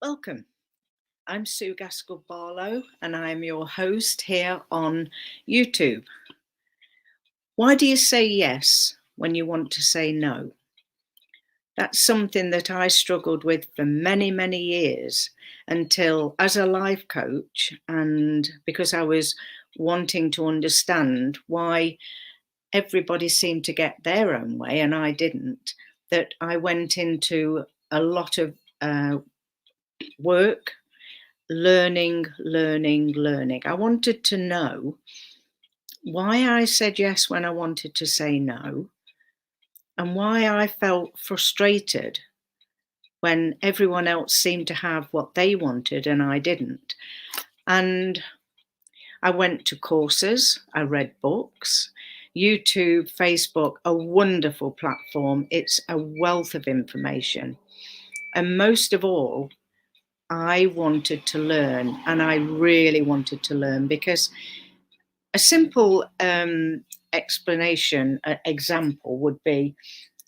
Welcome. I'm Sue Gaskell Barlow and I'm your host here on YouTube. Why do you say yes when you want to say no? That's something that I struggled with for many, many years until, as a life coach, and because I was wanting to understand why everybody seemed to get their own way and I didn't, that I went into a lot of work. Learning. I wanted to know why I said yes when I wanted to say no, and why I felt frustrated when everyone else seemed to have what they wanted and I didn't. And I went to courses, I read books, YouTube, Facebook, a wonderful platform. It's a wealth of information. And most of all, I wanted to learn, and I really wanted to learn because a simple example would be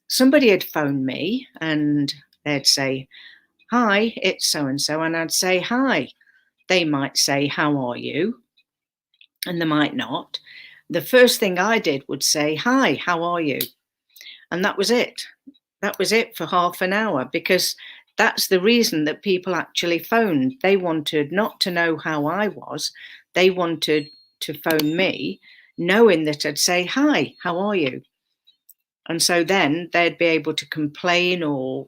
somebody had phoned me and they'd say, "Hi, it's so and so," and I'd say, "Hi." They might say, "How are you?" And they might not. The first thing I did would say, "Hi, how are you?" And that was it. That was it for half an hour, because that's the reason that people actually phoned. They wanted not to know how I was, they wanted to phone me knowing that I'd say, "Hi, how are you?" And so then they'd be able to complain or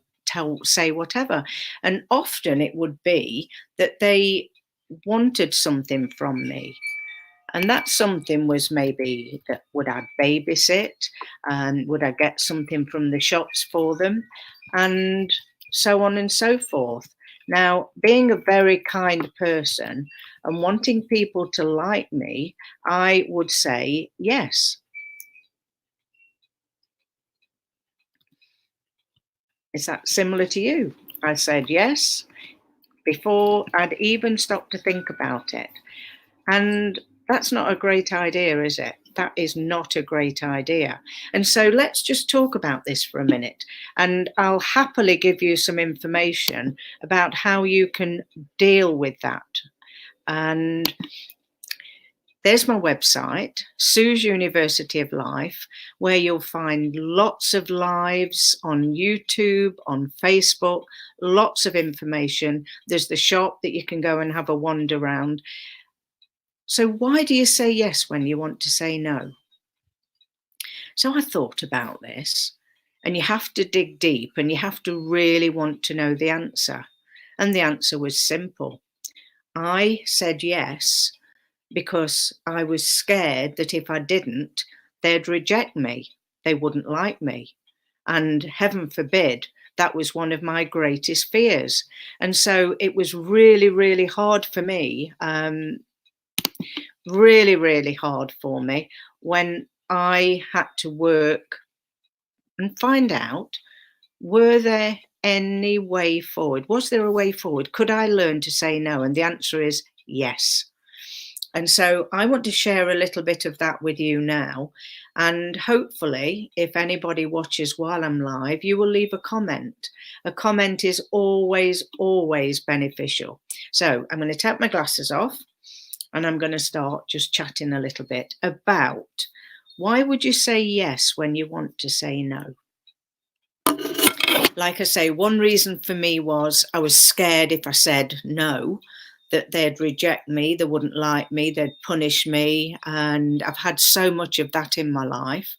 say whatever. And often it would be that they wanted something from me. And that something was maybe that would I babysit, and would I get something from the shops for them, and so on and so forth. Now, being a very kind person and wanting people to like me, I would say yes. Is that similar to you? I said yes before I'd even stopped to think about it. And that's not a great idea, is it? That is not a great idea. And so let's just talk about this for a minute. And I'll happily give you some information about how you can deal with that. And there's my website, Sue's University of Life, where you'll find lots of lives on YouTube, on Facebook, lots of information. There's the shop that you can go and have a wander around. So why do you say yes when you want to say no? So I thought about this, and you have to dig deep and you have to really want to know the answer. And the answer was simple. I said yes because I was scared that if I didn't, they'd reject me. They wouldn't like me. And heaven forbid, that was one of my greatest fears. And so it was really, really hard for me, really hard for me when I had to work and find out, were there any way forward? Was there a way forward? Could I learn to say no? And the answer is yes. And so I want to share a little bit of that with you now. And hopefully, if anybody watches while I'm live, you will leave a comment. A comment is always, always beneficial. So I'm going to take my glasses off and I'm going to start just chatting a little bit about why would you say yes when you want to say no? Like I say, one reason for me was I was scared if I said no, that they'd reject me, they wouldn't like me, they'd punish me. And I've had so much of that in my life.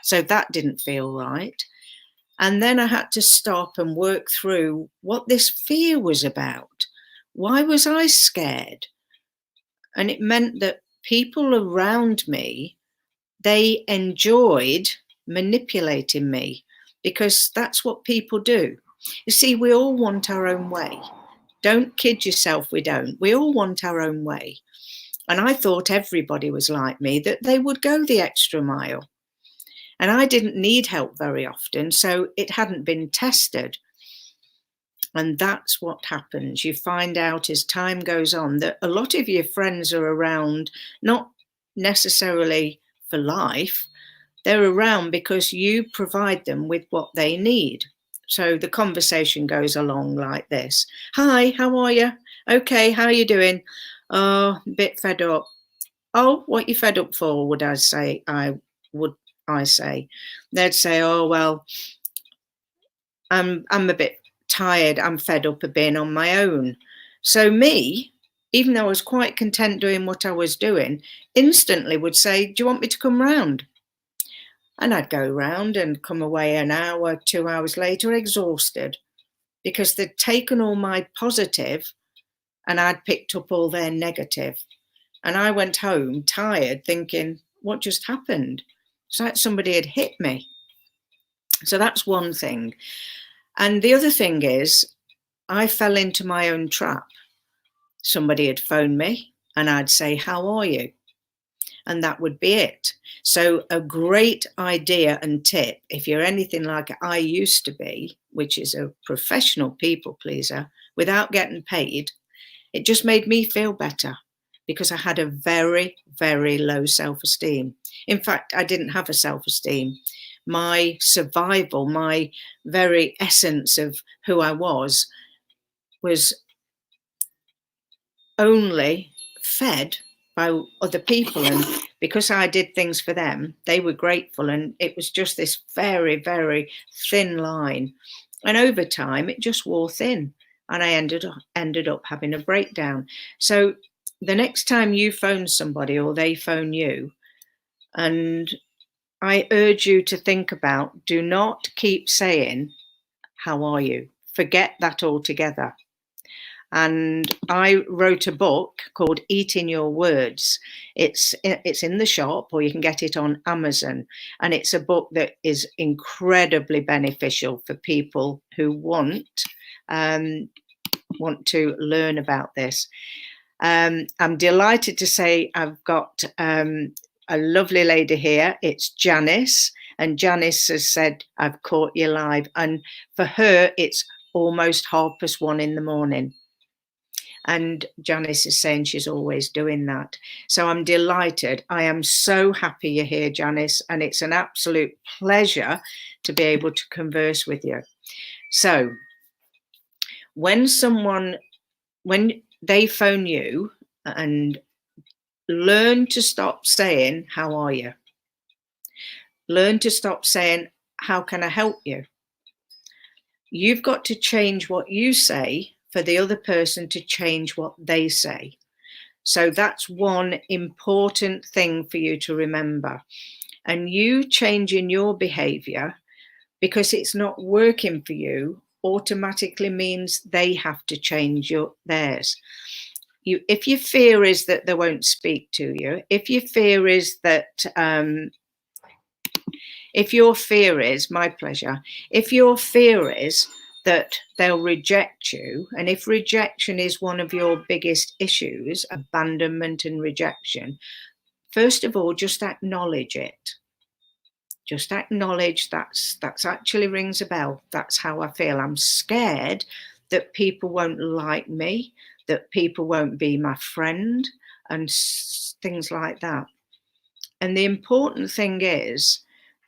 So that didn't feel right. And then I had to stop and work through what this fear was about. Why was I scared? And it meant that people around me, they enjoyed manipulating me, because that's what people do. You see, we all want our own way. Don't kid yourself, we don't. We all want our own way. And I thought everybody was like me, that they would go the extra mile. And I didn't need help very often, so it hadn't been tested. And that's what happens. You find out as time goes on that a lot of your friends are around, not necessarily for life, they're around because you provide them with what they need. So the conversation goes along like this. Hi, how are you? Okay, how are you doing? Oh, a bit fed up. Oh, what you fed up for, would I say? I say. They'd say, oh, well, I'm a bit tired. I'm fed up of being on my own. So me, even though I was quite content doing what I was doing, instantly would say, do you want me to come round? And I'd go round and come away an hour, 2 hours later, exhausted, because they'd taken all my positive and I'd picked up all their negative. And I went home tired, thinking, what just happened? It's like somebody had hit me. So that's one thing. And the other thing is, I fell into my own trap. Somebody had phoned me and I'd say, how are you? And that would be it. So a great idea and tip, if you're anything like I used to be, which is a professional people pleaser, without getting paid, it just made me feel better because I had a very, very low self-esteem. In fact, I didn't have a self-esteem. My survival, my very essence of who I was only fed by other people. And because I did things for them, they were grateful. And it was just this very, very thin line. And over time, it just wore thin. And I ended up having a breakdown. So the next time you phone somebody or they phone you, and I urge you to think about, do not keep saying, how are you? Forget that altogether. And I wrote a book called Eating Your Words. It's in the shop, or you can get it on Amazon. And it's a book that is incredibly beneficial for people who want to learn about this. I'm delighted to say I've got a lovely lady here. It's Janice. And Janice has said, I've caught you live. And for her, it's almost 1:30 in the morning. And Janice is saying she's always doing that. So I'm delighted. I am so happy you're here, Janice. And it's an absolute pleasure to be able to converse with you. So when they phone you, and learn to stop saying, how are you? Learn to stop saying, how can I help you? You've got to change what you say for the other person to change what they say. So that's one important thing for you to remember. And you changing your behavior because it's not working for you automatically means they have to change theirs. If your fear is that they won't speak to you, if your fear is that my pleasure, if your fear is that they'll reject you, and if rejection is one of your biggest issues, abandonment and rejection, first of all, just acknowledge it. Just acknowledge that's actually rings a bell. That's how I feel. I'm scared that people won't like me, that people won't be my friend, and things like that. And the important thing is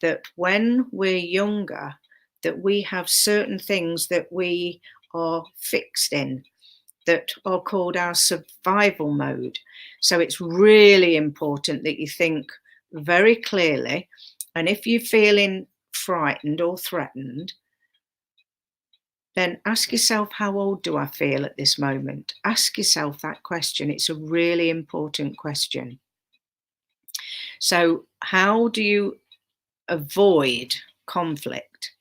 that when we're younger, that we have certain things that we are fixed in, that are called our survival mode. So it's really important that you think very clearly. And if you're feeling frightened or threatened, then ask yourself, how old do I feel at this moment? Ask yourself that question. It's a really important question. So how do you avoid conflict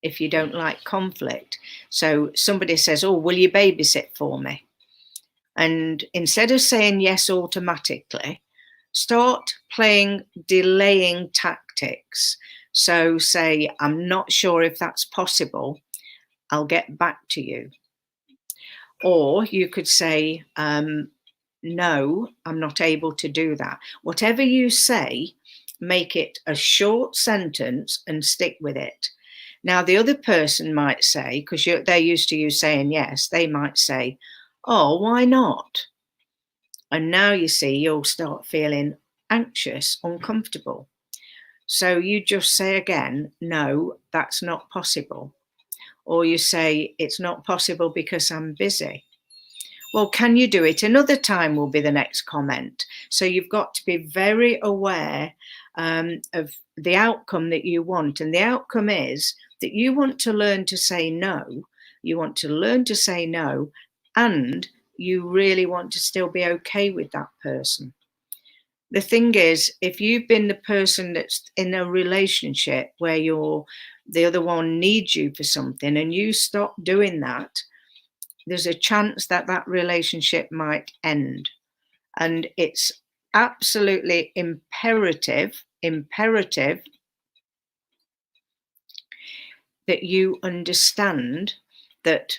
if you don't like conflict? So somebody says, oh, will you babysit for me? And instead of saying yes automatically, start playing delaying tactics. So say, I'm not sure if that's possible. I'll get back to you. Or you could say, no, I'm not able to do that. Whatever you say, make it a short sentence and stick with it. Now, the other person might say, because they're used to you saying yes, they might say, oh, why not? And now you see, you'll start feeling anxious, uncomfortable. So you just say again, no, that's not possible. or you say, it's not possible because I'm busy. Well, can you do it another time will be the next comment. So you've got to be very aware of the outcome that you want. And the outcome is that you want to learn to say no. You want to learn to say no, and you really want to still be okay with that person. The thing is, if you've been the person that's in a relationship where the other one needs you for something and you stop doing that, there's a chance that that relationship might end. And it's absolutely imperative that you understand that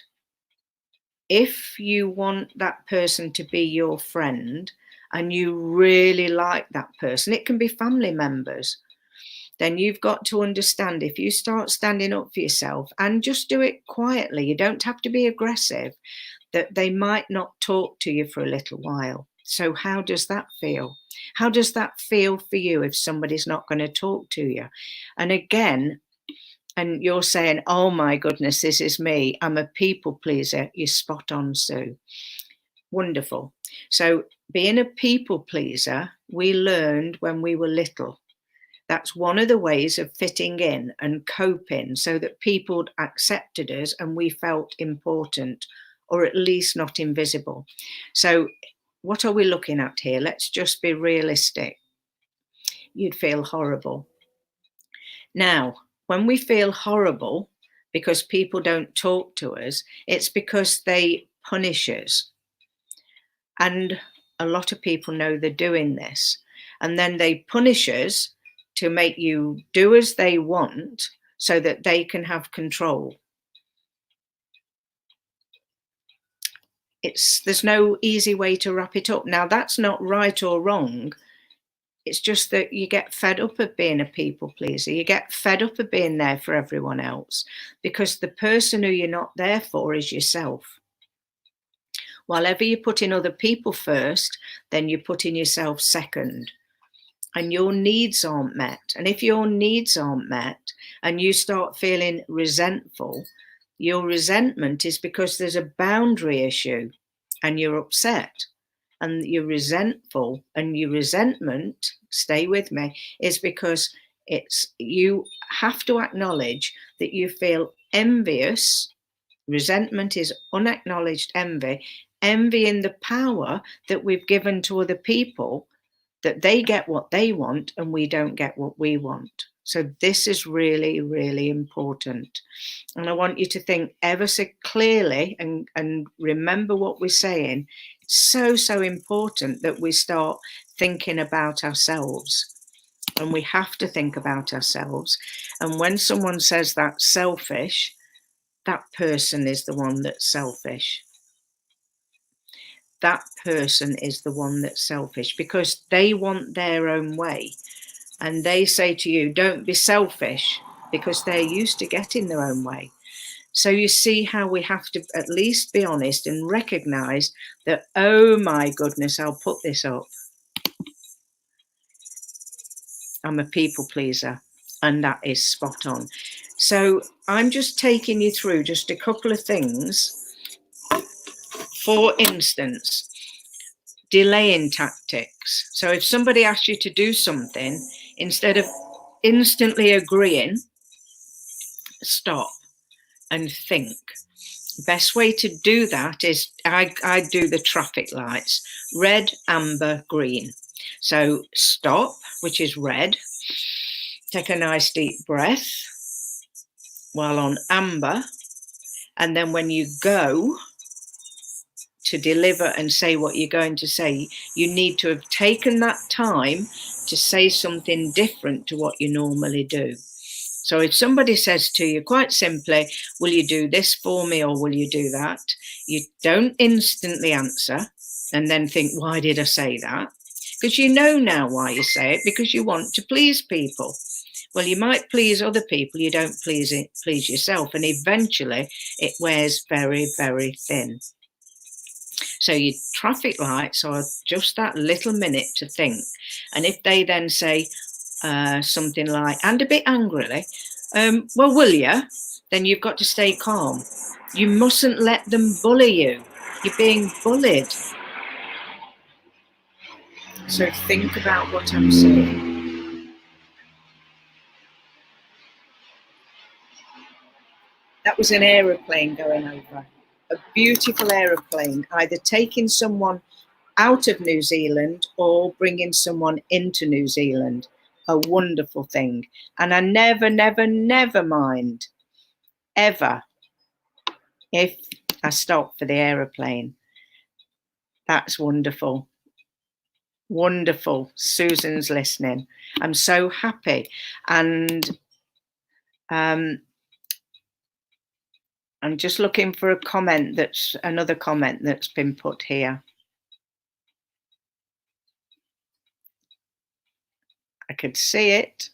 if you want that person to be your friend and you really like that person, it can be family members, then you've got to understand, if you start standing up for yourself and just do it quietly, you don't have to be aggressive, that they might not talk to you for a little while. So how does that feel? How does that feel for you if somebody's not going to talk to you? And again, and you're saying, oh my goodness, this is me, I'm a people pleaser. You're spot on, Sue. Wonderful. So being a people pleaser, we learned when we were little. That's one of the ways of fitting in and coping, so that people accepted us and we felt important, or at least not invisible. So what are we looking at here? Let's just be realistic. You'd feel horrible. Now, when we feel horrible because people don't talk to us, it's because they punish us. And a lot of people know they're doing this. And then they punish us to make you do as they want so that they can have control. There's no easy way to wrap it up. Now, that's not right or wrong. It's just that you get fed up of being a people pleaser. You get fed up of being there for everyone else, because the person who you're not there for is yourself. While ever you're putting other people first, then you're putting yourself second, and your needs aren't met. And if your needs aren't met and you start feeling resentful, your resentment is because there's a boundary issue and you're upset. And you're resentful, and your resentment, stay with me, is because you have to acknowledge that you feel envious. Resentment is unacknowledged envy, envying the power that we've given to other people, that they get what they want and we don't get what we want. So this is really, really important. And I want you to think ever so clearly and remember what we're saying. So important that we start thinking about ourselves, and we have to think about ourselves. And when someone says that's selfish, that person is the one that's selfish. That person is the one that's selfish, because they want their own way, and they say to you, don't be selfish, because they're used to getting their own way. So you see how we have to at least be honest and recognize that, oh my goodness, I'll put this up. I'm a people pleaser, and that is spot on. So I'm just taking you through just a couple of things. For instance, delaying tactics. So if somebody asks you to do something, instead of instantly agreeing, stop and think. Best way to do that is I do the traffic lights, red, amber, green. So stop, which is red. Take a nice deep breath while on amber. And then when you go to deliver and say what you're going to say, you need to have taken that time to say something different to what you normally do. So if somebody says to you, quite simply, will you do this for me, or will you do that? You don't instantly answer and then think, why did I say that? Because you know now why you say it, because you want to please people. Well, you might please other people, you don't please yourself, and eventually it wears very, very thin. So your traffic lights are just that little minute to think. And if they then say something like, and a bit angrily, well, will you? then you've got to stay calm. You mustn't let them bully you. You're being bullied. So think about what I'm saying. That was an aeroplane going over. A beautiful aeroplane, either taking someone out of New Zealand or bringing someone into New Zealand. A wonderful thing. And I never, never, never mind, ever, if I stop for the aeroplane. That's wonderful. Wonderful. Susan's listening. I'm so happy. And I'm just looking for a comment that's another comment that's been put here. I could see it.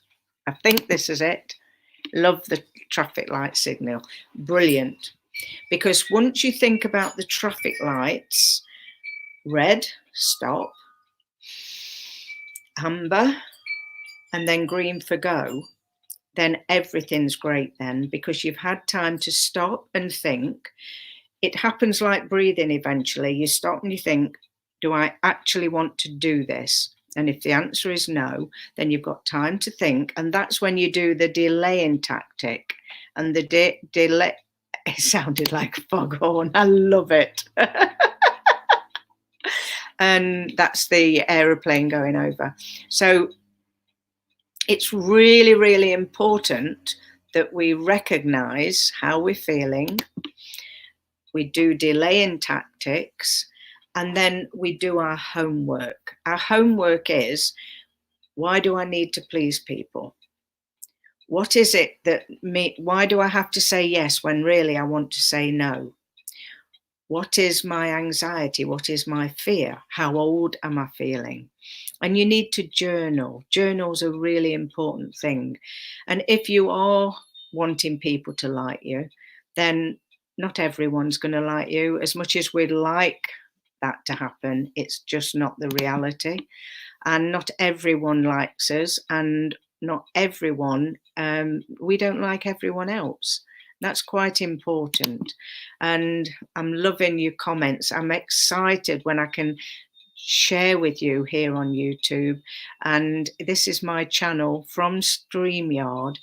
I think this is it. Love the traffic light signal. Brilliant. Because once you think about the traffic lights, red, stop, amber, and then green for go, then everything's great then, because you've had time to stop and think. It happens like breathing eventually. You stop and you think, do I actually want to do this? And if the answer is no, then you've got time to think. And that's when you do the delaying tactic. And the delay, it sounded like a foghorn. I love it. And that's the aeroplane going over. So it's really, really important that we recognize how we're feeling. We do delaying tactics, and then we do our homework. Our homework is, why do I need to please people? What is it why do I have to say yes when really I want to say no? What is my anxiety? What is my fear? How old am I feeling? And you need to journal. Journal's a really important thing. And if you are wanting people to like you, then not everyone's going to like you. As much as we'd like that to happen, it's just not the reality. And not everyone likes us, and not everyone, we don't like everyone else. That's quite important. And I'm loving your comments. I'm excited when I can share with you here on YouTube. And this is my channel from StreamYard.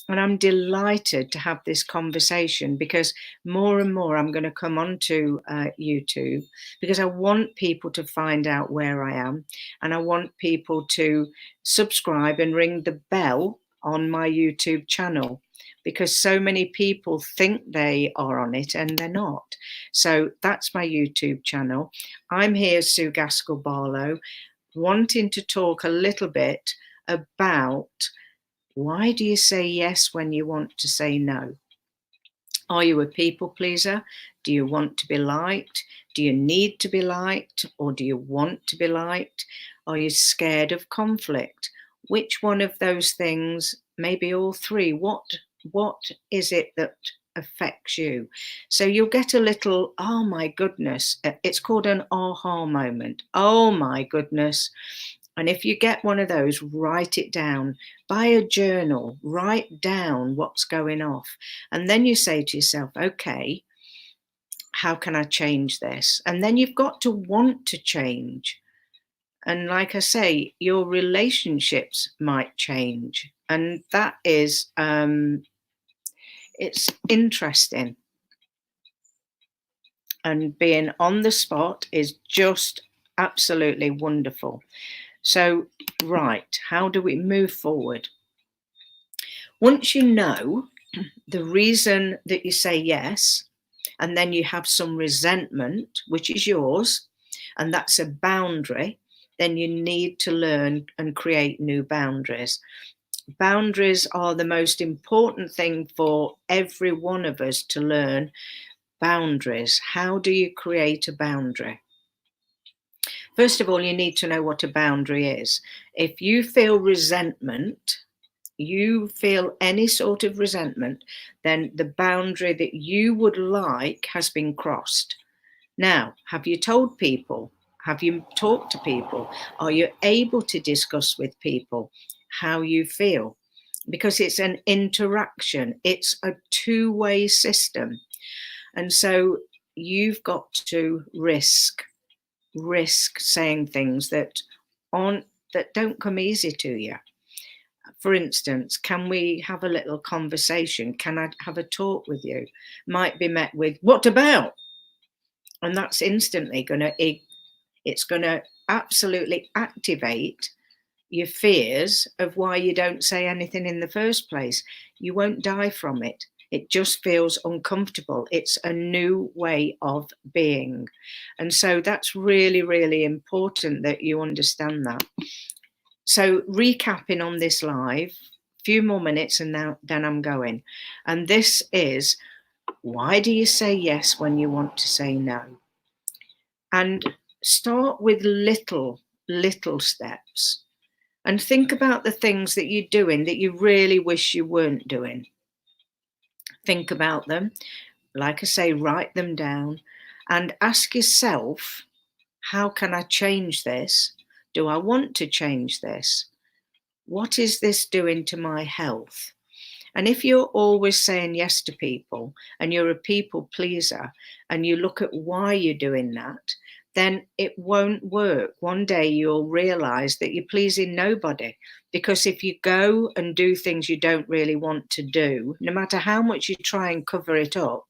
And I'm delighted to have this conversation, because more and more I'm going to come onto YouTube, because I want people to find out where I am, and I want people to subscribe and ring the bell on my YouTube channel, because so many people think they are on it and they're not. So that's my YouTube channel. I'm here, Sue Gaskell Barlow, wanting to talk a little bit about, why do you say yes when you want to say no? Are you a people pleaser? Do you want to be liked? Do you need to be liked? Or do you want to be liked? Are you scared of conflict? Which one of those things, maybe all three, what is it that affects you? So you'll get a little, oh my goodness, it's called an aha moment. Oh my goodness. And if you get one of those, write it down. Buy a journal, write down what's going off. And then you say to yourself, okay, how can I change this? And then you've got to want to change. And like I say, your relationships might change. And that is, it's interesting. And being on the spot is just absolutely wonderful. So, right, how do we move forward? Once you know the reason that you say yes, and then you have some resentment, which is yours, and that's a boundary, then you need to learn and create new boundaries. Boundaries are the most important thing for every one of us to learn. Boundaries. How do you create a boundary? First of all, you need to know what a boundary is. If you feel resentment, you feel any sort of resentment, then the boundary that you would like has been crossed. Now, have you told people? Have you talked to people? Are you able to discuss with people how you feel? because it's an interaction. It's a two-way system. And so you've got to risk saying things that don't come easy to you. For instance, can we have a little conversation? Can I have a talk with you? Might be met with, what about? And that's instantly it's going to absolutely activate your fears of why you don't say anything in the first place. You won't die from it. It just feels uncomfortable. It's a new way of being. And so that's really, really important that you understand that. So recapping on this live, a few more minutes and then I'm going. And this is, why do you say yes when you want to say no? And start with little steps. And think about the things that you're doing that you really wish you weren't doing. Think about them. Like I say, write them down and ask yourself, how can I change this? Do I want to change this? What is this doing to my health? And if you're always saying yes to people and you're a people pleaser and you look at why you're doing that, then it won't work. One day you'll realize that you're pleasing nobody, because if you go and do things you don't really want to do, no matter how much you try and cover it up,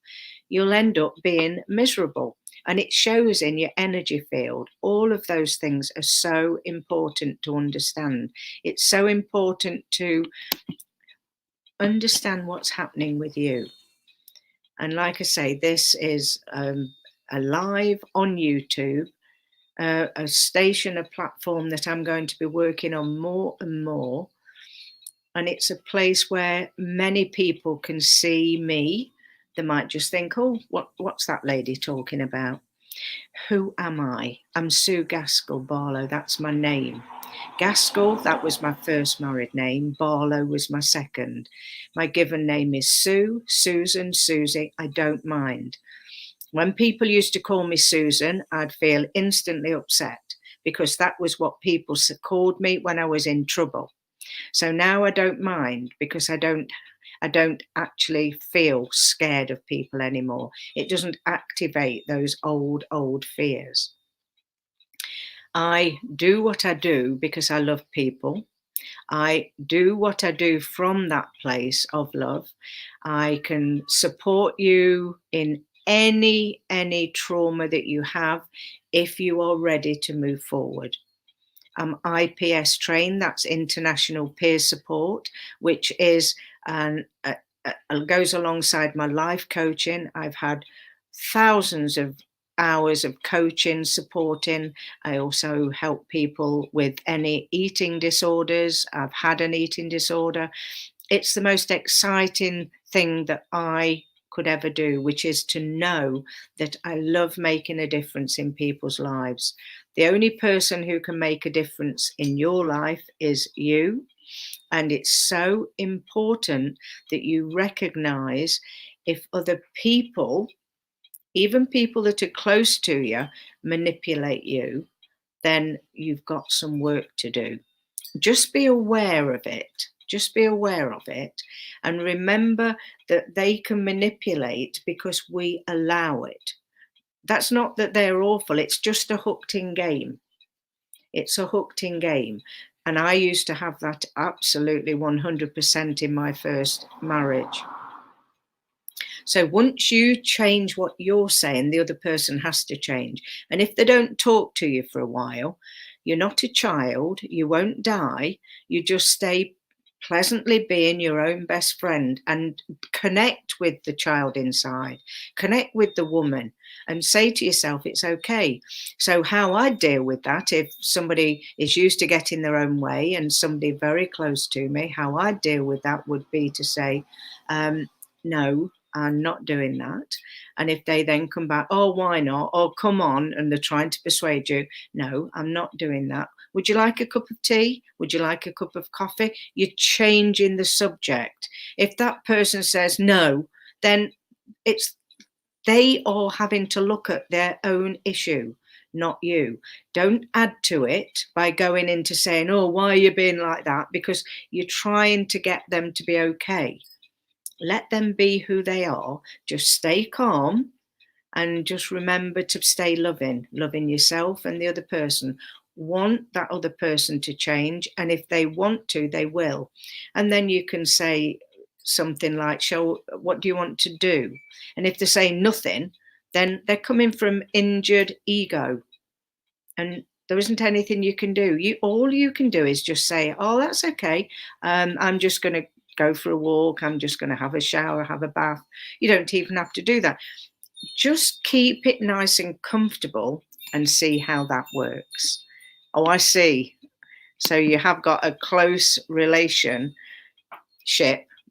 you'll end up being miserable. And it shows in your energy field. All of those things are so important to understand. It's so important to understand what's happening with you. And like I say, this is a live on YouTube, a station, a platform that I'm going to be working on more and more. And it's a place where many people can see me. They might just think, oh, what's that lady talking about? Who am I? I'm Sue Gaskell Barlow. That's my name. Gaskell, that was my first married name. Barlow was my second. My given name is Sue, Susan, Susie. I don't mind. When people used to call me Susan, I'd feel instantly upset, because that was what people called me when I was in trouble. So now I don't mind, because I don't actually feel scared of people anymore. It doesn't activate those old fears. I do what I do because I love people. I do what I do from that place of love. I can support you in any trauma that you have if you are ready to move forward. I'm IPS trained, that's International Peer Support, which is goes alongside my life coaching. I've had thousands of hours of coaching, supporting. I also help people with any eating disorders. I've had an eating disorder. It's the most exciting thing that I could ever do, which is to know that I love making a difference in people's lives. The only person who can make a difference in your life is you. And it's so important that you recognize if other people, even people that are close to you, manipulate you, then you've got some work to do. Just be aware of it. Just be aware of it. And remember that they can manipulate because we allow it. That's not that they're awful. It's just a hooked-in game. It's a hooked-in game. And I used to have that absolutely 100% in my first marriage. So once you change what you're saying, the other person has to change. And if they don't talk to you for a while, you're not a child, you won't die, you just stay pleasantly being your own best friend and connect with the child inside, connect with the woman and say to yourself, it's okay. So how I deal with that, if somebody is used to getting their own way and somebody very close to me, how I deal with that would be to say, no, I'm not doing that. And if they then come back, oh, why not? Oh, come on. And they're trying to persuade you. No, I'm not doing that. Would you like a cup of tea? Would you like a cup of coffee? You're changing the subject. If that person says no, then they are having to look at their own issue, not you. Don't add to it by going into saying, oh, why are you being like that? Because you're trying to get them to be okay. Let them be who they are. Just stay calm and just remember to stay loving yourself and the other person. Want that other person to change, and if they want to, they will. And then you can say something like, "Show, what do you want to do?" And if they say nothing, then they're coming from injured ego, and there isn't anything you can do. All you can do is just say, "Oh, that's okay. I'm just going to go for a walk. I'm just going to have a shower, have a bath." You don't even have to do that. Just keep it nice and comfortable and see how that works. Oh, I see. So you have got a close relationship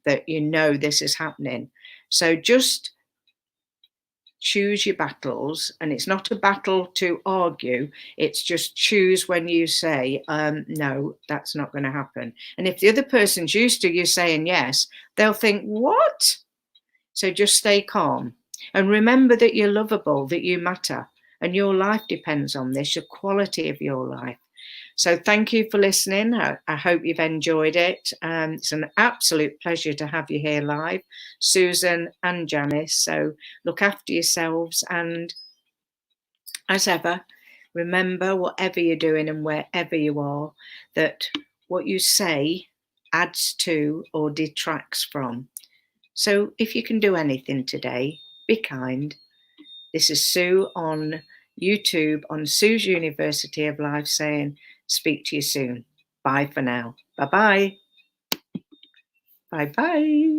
that you know this is happening. So just choose your battles, and it's not a battle to argue. It's just choose when you say, no, that's not going to happen. And if the other person's used to you saying yes, they'll think, what? So just stay calm. And remember that you're lovable, that you matter, and your life depends on this, the quality of your life. So thank you for listening. I hope you've enjoyed it. It's an absolute pleasure to have you here live, Susan and Janice. So look after yourselves, and as ever, remember, whatever you're doing and wherever you are, that what you say adds to or detracts from. So if you can do anything today, be kind. This is Sue on YouTube, on Sue's University of Life, saying, speak to you soon. Bye for now. Bye-bye. Bye-bye.